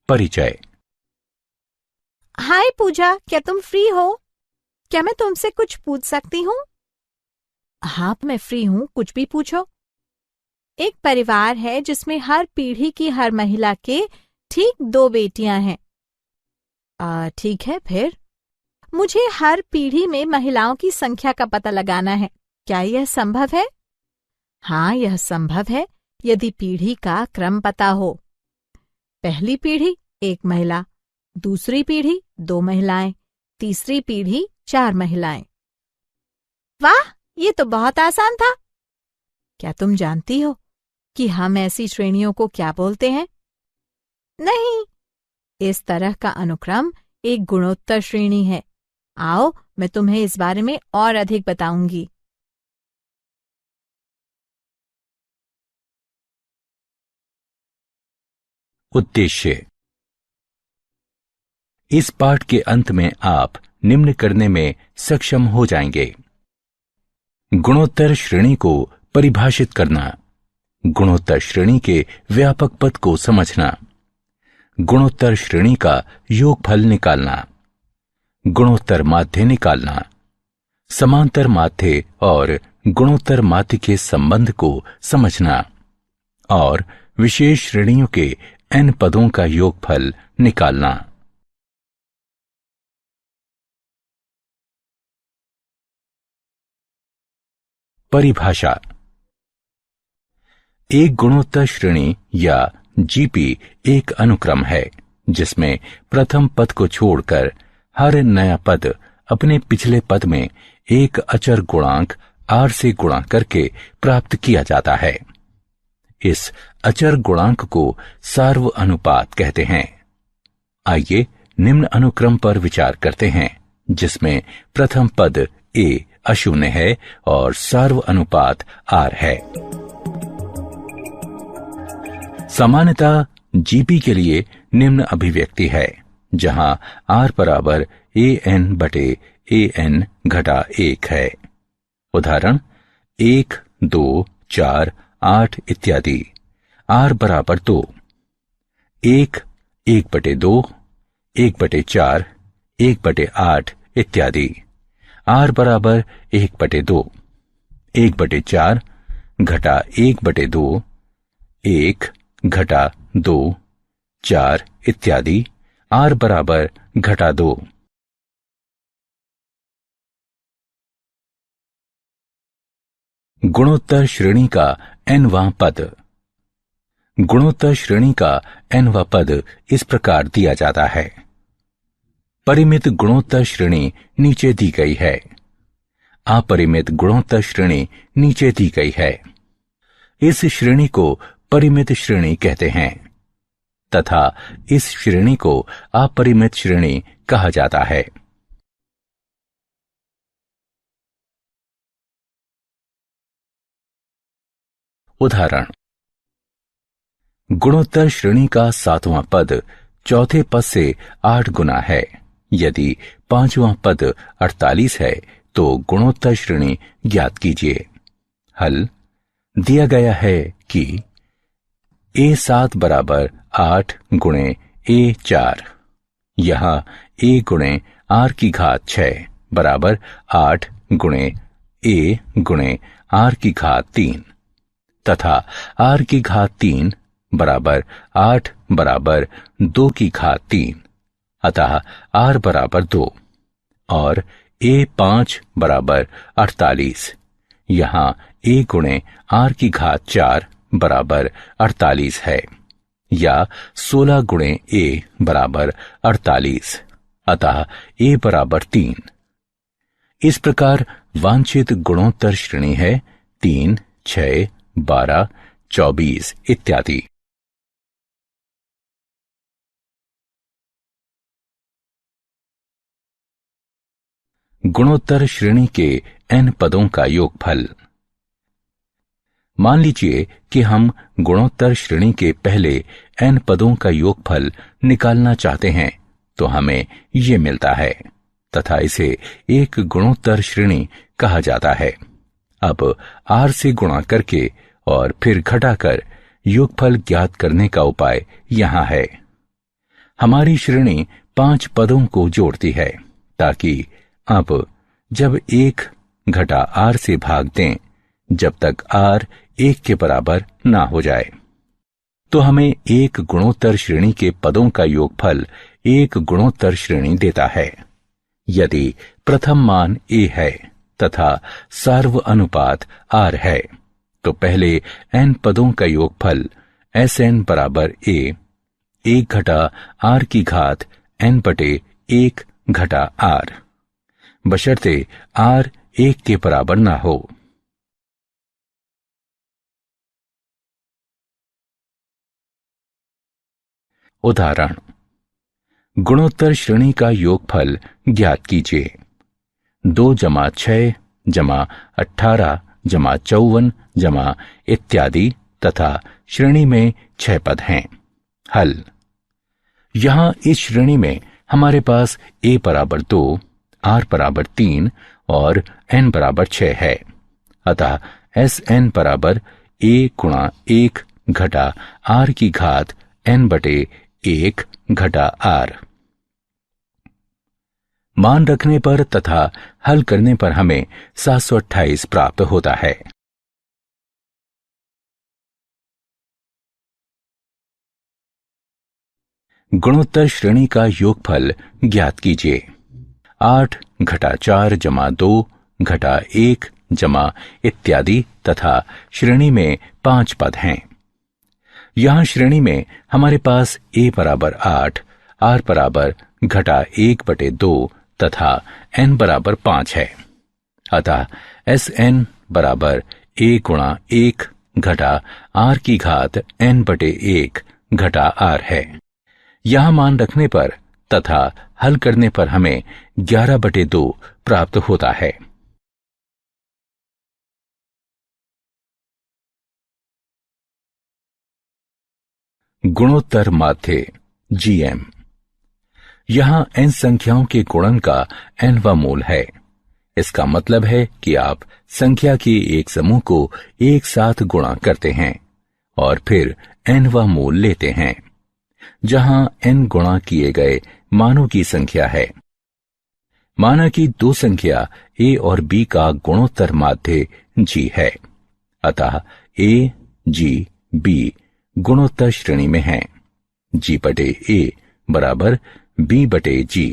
परिचय। हाय पूजा, क्या तुम फ्री हो? क्या मैं तुमसे कुछ पूछ सकती हूँ? हाँ, मैं फ्री हूँ, कुछ भी पूछो। एक परिवार है जिसमें हर पीढ़ी की हर महिला के ठीक 2 बेटियां हैं। ठीक है, फिर मुझे हर पीढ़ी में महिलाओं की संख्या का पता लगाना है। क्या यह संभव है? हाँ, यह संभव है यदि पीढ़ी का क्रम पता हो। पहली पीढ़ी 1 महिला, दूसरी पीढ़ी 2 महिलाएं, तीसरी पीढ़ी 4 महिलाएं। वाह, ये तो बहुत आसान था। क्या तुम जानती हो कि हम ऐसी श्रेणियों को क्या बोलते हैं? नहीं, इस तरह का अनुक्रम एक गुणोत्तर श्रेणी है। आओ, मैं तुम्हें इस बारे में और अधिक बताऊंगी। उद्देश्य। इस पाठ के अंत में आप निम्न करने में सक्षम हो जाएंगे। गुणोत्तर श्रेणी को परिभाषित करना, गुणोत्तर श्रेणी के व्यापक पद को समझना, गुणोत्तर श्रेणी का योगफल निकालना, गुणोत्तर माध्य निकालना, समांतर माध्य और गुणोत्तर माध्य के संबंध को समझना और विशेष श्रेणियों के n पदों का योगफल निकालना। परिभाषा। एक गुणोत्तर श्रेणी या जीपी एक अनुक्रम है जिसमें प्रथम पद को छोड़कर हर नया पद अपने पिछले पद में एक अचर गुणांक r से गुणा करके प्राप्त किया जाता है। इस अचर गुणांक को सार्व अनुपात कहते हैं। आइए निम्न अनुक्रम पर विचार करते हैं जिसमें प्रथम पद a अशून्य है और सार्व अनुपात r है। सामान्यतः जीपी के लिए निम्न अभिव्यक्ति है जहां r बराबर an बटे an घटा 1 है। उदाहरण 1, 2, 4, 8 इत्यादि। r बराबर 2, 1, 1 बटे 2, 1 बटे 4, 1 बटे 8 इत्यादि। r बराबर 1 बटे 2, 1 बटे 4 घटा 1 बटे 2, 1 घटा 2, 4 इत्यादि। r बराबर घटा 2। गुणोत्तर श्रेणी का nवां पद। गुणोत्तर श्रेणी का nवां पद इस प्रकार दिया जाता है। परिमित गुणोत्तर श्रेणी नीचे दी गई है। अपरिमित गुणोत्तर श्रेणी नीचे दी गई है। इस श्रेणी को परिमित श्रेणी कहते हैं तथा इस श्रेणी को अपरिमित श्रेणी कहा जाता है। उदाहरण, गुणोत्तर श्रेणी का 7वां पद चौथे पद से 8 गुना है। यदि 5वां पद 48 है तो गुणोत्तर श्रेणी ज्ञात कीजिए। हल दिया गया है कि a7 बराबर 8 गुणे a4। यहां a गुणे r की घात 6 बराबर 8 गुणे a गुणे r की घात 3 तथा r की घात 3 बराबर 8 बराबर 2 की घात 3। अतः r बराबर 2 और a5 बराबर 48। यहां a गुणे r की घात 4 बराबर 48 है या 16 गुणे a बराबर 48। अतः a बराबर 3। इस प्रकार वांछित गुणोत्तर श्रेणी है 3, 6, 12, 24 इत्यादि। गुणोत्तर श्रेणी के n पदों का योगफल। मान लीजिए कि हम गुणोत्तर श्रेणी के पहले n पदों का योगफल निकालना चाहते हैं तो हमें ये मिलता है तथा इसे एक गुणोत्तर श्रेणी कहा जाता है। अब r से गुणा करके और फिर घटाकर योगफल ज्ञात करने का उपाय यहां है। हमारी श्रेणी 5 पदों को जोड़ती है, ताकि अब जब 1 घटा r से भाग दें, जब तक r 1 के बराबर ना हो जाए, तो हमें एक गुणोत्तर श्रेणी के पदों का योगफल एक गुणोत्तर श्रेणी देता है। यदि प्रथम मान a है तथा सार्व अनुपात r है, तो पहले n पदों का योगफल Sn बराबर a 1 घटा r की घात n बटे 1 घटा r, बशर्ते r 1 के बराबर ना हो। उदाहरण, गुणोत्तर श्रेणी का योगफल ज्ञात कीजिए। 2 जमा 6 जमा 18 जमा 54 जमा इत्यादि तथा श्रेणी में 6 पद हैं। हल। यहां इस श्रेणी में हमारे पास a बराबर 2, r बराबर 3 और n बराबर 6 है। अतः Sn बराबर a गुणा 1 घटा r की घात n बटे 1 घटा r। मान रखने पर तथा हल करने पर हमें 728 प्राप्त होता है। गुणोत्तर श्रेणी का योगफल ज्ञात कीजिए। 8 घटा 4 जमा 2 घटा 1 जमा इत्यादि तथा श्रेणी में 5 पद हैं। यहां श्रेणी में हमारे पास a बराबर 8, r बराबर घटा 1 बटे 2 तथा n बराबर 5 है। अतः Sn बराबर a गुणा 1 घटा r की घात n बटे 1 घटा r है। यहां मान रखने पर तथा हल करने पर हमें 11 बटे 2 प्राप्त होता है। गुणोत्तर माध्य GM। यहां n संख्याओं के गुणन का nवां मूल है। इसका मतलब है कि आप संख्या के एक समूह को एक साथ गुणा करते हैं और फिर nवां मूल लेते हैं, जहां n गुणा किए गए मानों की संख्या है। माना कि 2 संख्या a और b का गुणोत्तर माध्य g है। अतः a, g, b गुणोत्तर श्रेणी में है। g बटे a बराबर b बटे g।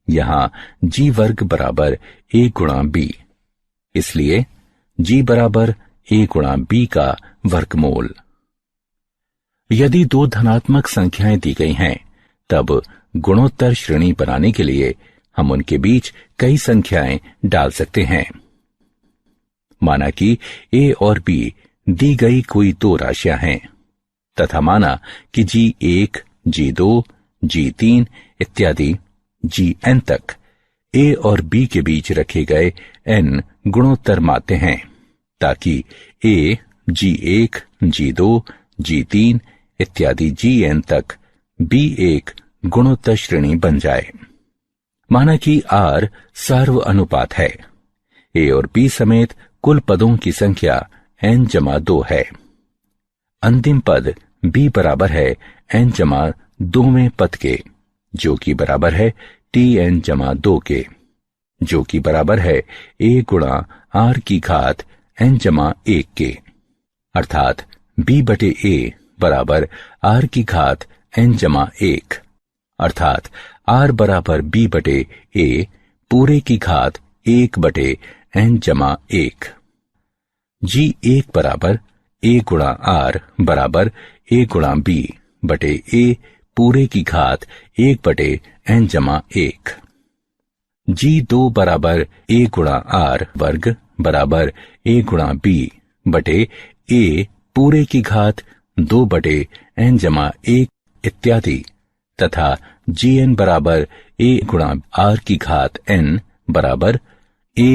यहां g वर्ग बराबर a गुणा b, इसलिए g बराबर a गुणा b का वर्गमूल। यदि 2 धनात्मक संख्याएं दी गई हैं, तब गुणोत्तर श्रेणी बनाने के लिए हम उनके बीच कई संख्याएं डाल सकते हैं। माना कि a और b दी गई कोई 2 राशियां हैं तथा माना कि g1, g2, g3 इत्यादि gn तक a और b के बीच रखे गए n गुणोत्तर माध्य हैं, ताकि a, g1, g2, g3 इत्यादि gn तक b एक गुणोत्तर श्रेणी बन जाए। माना कि r सार्व अनुपात है। a और b समेत कुल पदों की संख्या n जमा 2 है। अंतिम पद b बराबर है n जमा 2वें पद के, जो कि बराबर है tn जमा 2 के, जो कि बराबर है a गुणा r की घात n जमा 1 के। अर्थात b बटे a बराबर r की घात n जमा 1, अर्थात r बराबर b बटे a पूरे की घात 1 बटे n जमा 1। g1 बराबर a गुणा r बराबर a गुणा b बटे a पूरे की घात 1 बटे n जमा 1। g2 बराबर a गुणा r वर्ग बराबर a गुणा b बटे a पूरे की घात 2 बटे n जमा 1 इत्यादि तथा gn बराबर a गुणा r की घात n बराबर a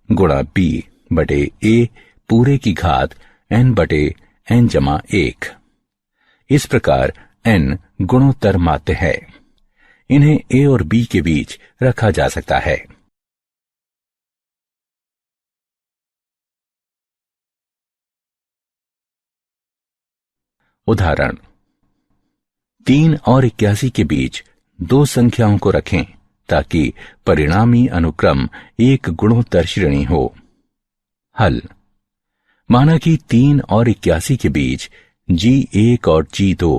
गुणा b बटे a पूरे की घात n बटे n जमा 1। इस प्रकार n गुणोत्तर माध्य है। इन्हें a और b के बीच रखा जा सकता है। उदाहरण, 3 और 81 के बीच दो संख्याओं को रखें ताकि परिणामी अनुक्रम एक गुणोत्तर श्रेणी हो। हल। माना कि 3 और 81 के बीच G1 और G2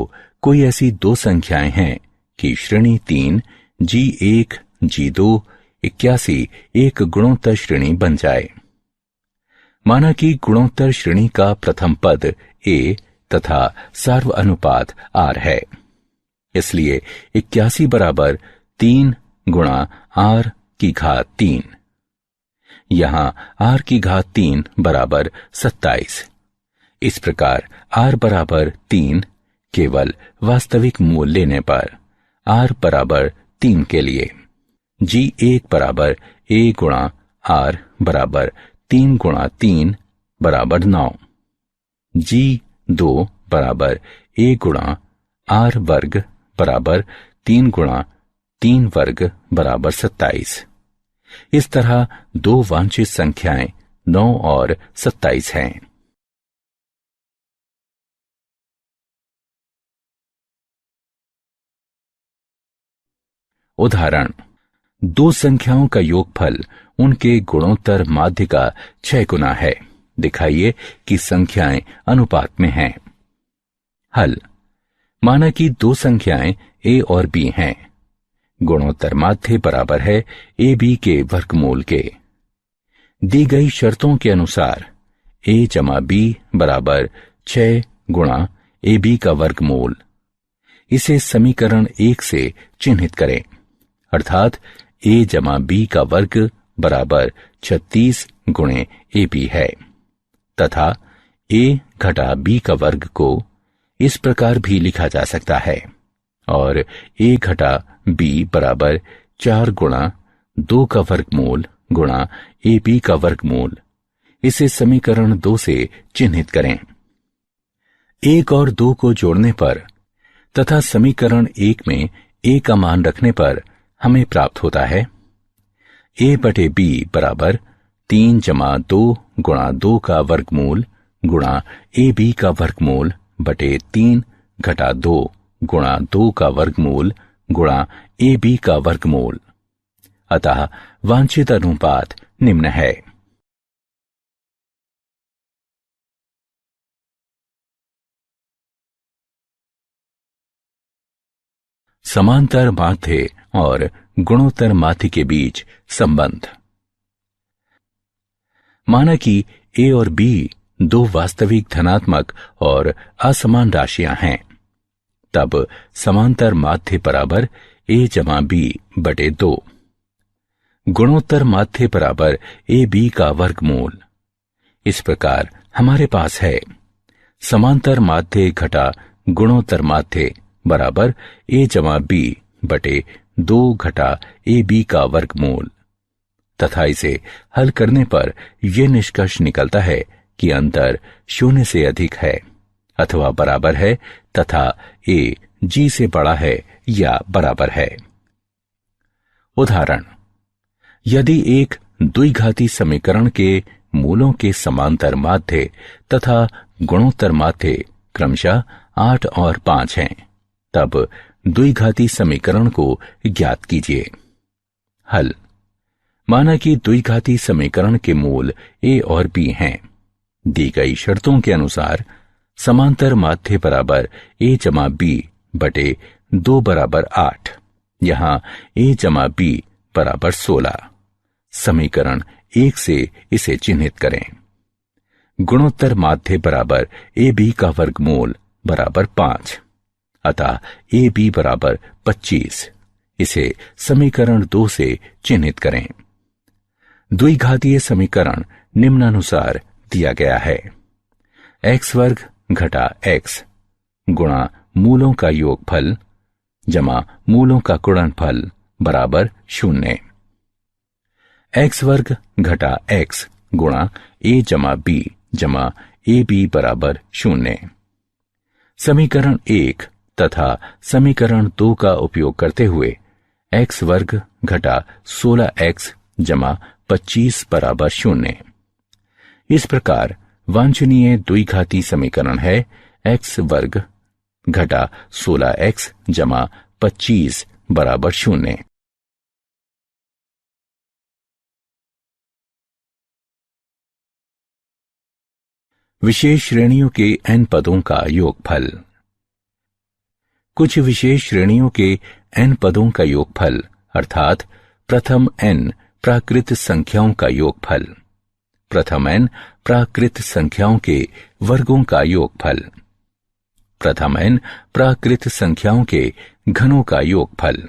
कोई ऐसी दो संख्याएं हैं कि श्रेणी 3 G1 G2 81 एक गुणोत्तर श्रेणी बन जाए। माना कि गुणोत्तर श्रेणी का प्रथम पद A तथा सार्व अनुपात R है, इसलिए 81 बराबर 3 गुणा R की घात 3। यहां R की घात 3 बराबर 27। इस प्रकार R बराबर 3 केवल वास्तविक मूल लेने पर R बराबर 3 के लिए G1 बराबर A गुणा R बराबर 3 गुणा 3 बराबर 9, G2 बराबर A गुणा R वर्ग बराबर 3 गुणा 3 वर्ग बराबर 27। इस तरह दो वांछित संख्याएं 9 और 27 हैं। उदाहरण, दो संख्याओं का योगफल उनके गुणोत्तर माध्य का 6 गुना है। दिखाइए कि संख्याएं अनुपात में हैं। हल। माना कि दो संख्याएं A और B हैं। गुणोत्तर माध्य बराबर है AB के वर्गमूल के। दी गई शर्तों के अनुसार A जमा B बराबर 6 गुणा AB का वर्गमूल। इसे समीकरण 1 से चिन्हित करें, अर्थात A जमा B का वर्ग बराबर 36 गुणे AB है, तथा A घटा B का वर्ग को इस प्रकार भी लिखा जा सकता है, और A घटा B बराबर 4 गुणा 2 का वर्गमूल गुणा AB का वर्गमूल। इसे समीकरण 2 से चिन्हित करें। 1 और 2 को जोड़ने पर तथा समीकरण 1 में A का मान रखने पर हमें प्राप्त होता है A बटे B बराबर 3 जमा 2 गुणा 2 का वर्गमूल गुणा AB का वर्गमूल बटे 3 घटा 2 गुणा 2 का वर्गमूल गुणा AB का वर्गमूल। अतः वांछित अनुपात निम्न है। समांतर माध्य और गुणोत्तर माध्य के बीच संबंध। माना कि A और B दो वास्तविक धनात्मक और असमान राशियां हैं, तब समांतर माध्य बराबर A जमा B बटे 2। गुणोत्तर माध्य बराबर AB का वर्गमूल। इस प्रकार हमारे पास है समांतर माध्य घटा गुणोत्तर माध्य बराबर A जमा B बटे 2 घटा AB का वर्गमूल, तथा इसे हल करने पर यह निष्कर्ष निकलता है कि अंतर 0 से अधिक है अथवा बराबर है तथा A G से बड़ा है या बराबर है। उदाहरण, यदि एक द्विघाती समीकरण के मूलों के समांतर माध्य तथा गुणोत्तर माध्य क्रमशः 8 और 5 हैं, तब द्विघाती समीकरण को ज्ञात कीजिए। हल। माना कि द्विघाती समीकरण के मूल A और B हैं। दी गई शर्तों के अनुसार समांतर माध्य बराबर A जमा B बटे 2 बराबर 8। यहां A जमा B बराबर 16। समीकरण 1 से इसे चिन्हित करें। गुणोत्तर माध्य बराबर AB का वर्गमूल बराबर 5, अतः AB बराबर 25। इसे समीकरण 2 से चिन्हित करें। द्विघातीय समीकरण निम्नानुसार दिया गया है। x वर्ग घटा x गुणा मूलों का योगफल जमा मूलों का गुणनफल बराबर 0। x वर्ग घटा x गुणा a जमा b जमा ab बराबर 0। समीकरण 1 तथा समीकरण 2 का उपयोग करते हुए x वर्ग घटा 16x जमा 25 बराबर 0। इस प्रकार वांछनीय द्विघाती समीकरण है x वर्ग घटा 16x जमा 25 बराबर 0। विशेष श्रेणियों के n पदों का योगफल। कुछ विशेष श्रेणियों के n पदों का योगफल अर्थात प्रथम n प्राकृत संख्याओं का योगफल, प्रथम n प्राकृत संख्याओं के वर्गों का योगफल, प्रथम n प्राकृत संख्याओं के घनों का योगफल।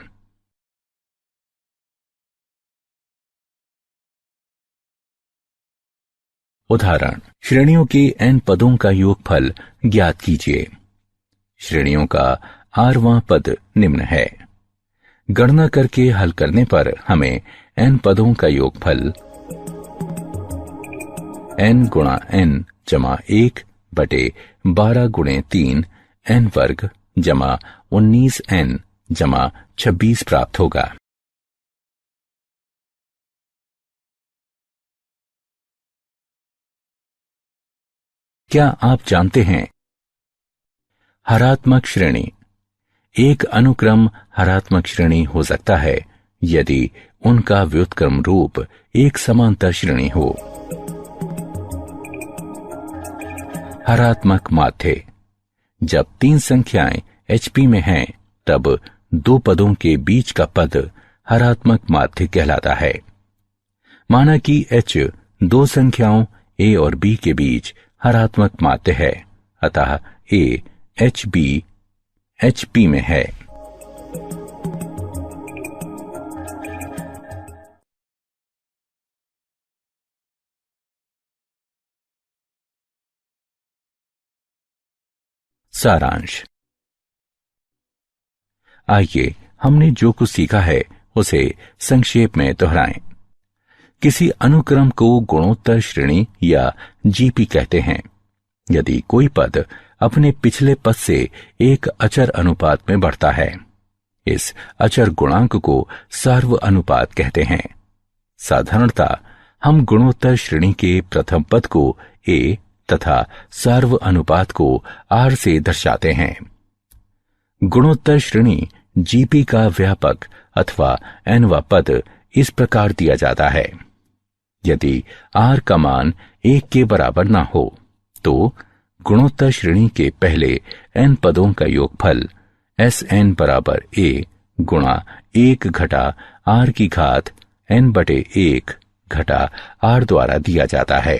उदाहरण, श्रेणियों के n पदों का योगफल ज्ञात कीजिए। श्रेणियों का rवां पद निम्न है। गणना करके हल करने पर हमें n पदों का योगफल n गुणा n जमा 1 बटे 12 गुणे 3 n वर्ग जमा 19n जमा 26 प्राप्त होगा। क्या आप जानते हैं, हरात्मक श्रेणी एक अनुक्रम हरात्मक श्रेणी हो सकता है यदि उनका व्युत्क्रम रूप एक समांतर श्रेणी हो। हरात्मक माध्य, जब तीन संख्याएं HP में हैं, तब दो पदों के बीच का पद हरात्मक माध्य कहलाता है। माना कि H दो संख्याओं A और B के बीच हरात्मक माध्य है, अतः A HB HP में है। सारांश। आइए हमने जो कुछ सीखा है उसे संक्षेप में दोहराएं। किसी अनुक्रम को गुणोत्तर श्रेणी या GP कहते हैं यदि कोई पद अपने पिछले पद से एक अचर अनुपात में बढ़ता है। इस अचर गुणांक को सार्व अनुपात कहते हैं। साधारणतः हम गुणोत्तर श्रेणी के प्रथम पद को A तथा सार्व अनुपात को R से दर्शाते हैं। गुणोत्तर श्रेणी GP का व्यापक अथवा nवां पद इस प्रकार दिया जाता है। यदि R का मान 1 के बराबर ना हो तो गुणोत्तर श्रेणी के पहले n पदों का योगफल Sn बराबर A गुणा 1 घटा R की घात n बटे 1 घटा R द्वारा दिया जाता है।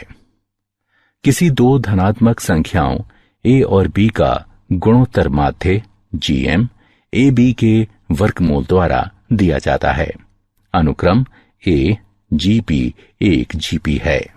किसी दो धनात्मक संख्याओं A और B का गुणोत्तर माध्य GM AB के वर्गमूल द्वारा दिया जाता है। अनुक्रम A GP 1 GP है।